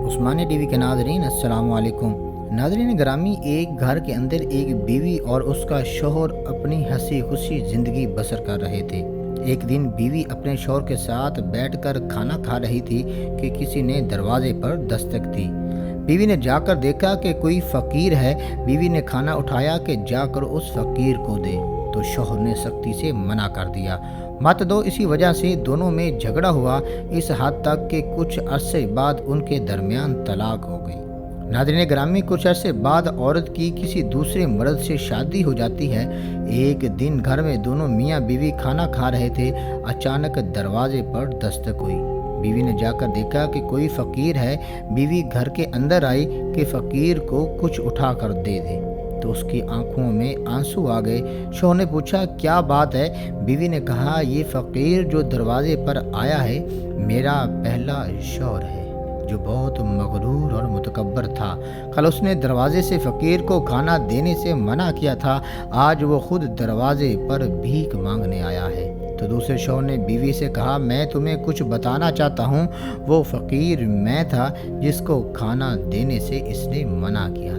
عثمانیہ T V کے ناظرین السلام علیکم۔ ناظرین گرامی، ایک گھر کے اندر ایک بیوی اور اس کا شوہر اپنی ہنسی خوشی زندگی بسر کر رہے تھے۔ ایک دن بیوی اپنے شوہر کے ساتھ بیٹھ کر کھانا کھا رہی تھی کہ کسی نے دروازے پر دستک دی۔ بیوی نے جا کر دیکھا کہ کوئی فقیر ہے۔ بیوی نے کھانا اٹھایا کہ جا کر اس فقیر کو دے، تو شوہر نے سختی سے منع کر دیا، مت دو۔ اسی وجہ سے دونوں میں جھگڑا ہوا، اس حد تک کہ کچھ عرصے بعد ان کے درمیان طلاق ہو گئی۔ ناظرین گرامی، کچھ عرصے بعد عورت کی کسی دوسرے مرد سے شادی ہو جاتی ہے۔ ایک دن گھر میں دونوں میاں بیوی کھانا کھا رہے تھے، اچانک دروازے پر دستک ہوئی۔ بیوی نے جا کر دیکھا کہ کوئی فقیر ہے۔ بیوی گھر کے اندر آئی کہ فقیر کو کچھ اٹھا کر دے دے، تو اس کی آنکھوں میں آنسو آ گئے۔ شوہر نے پوچھا کیا بات ہے؟ بیوی نے کہا یہ فقیر جو دروازے پر آیا ہے میرا پہلا شوہر ہے، جو بہت مغرور اور متکبر تھا۔ کل اس نے دروازے سے فقیر کو کھانا دینے سے منع کیا تھا، آج وہ خود دروازے پر بھیک مانگنے آیا ہے۔ تو دوسرے شوہر نے بیوی سے کہا میں تمہیں کچھ بتانا چاہتا ہوں، وہ فقیر میں تھا جس کو کھانا دینے سے اس نے منع کیا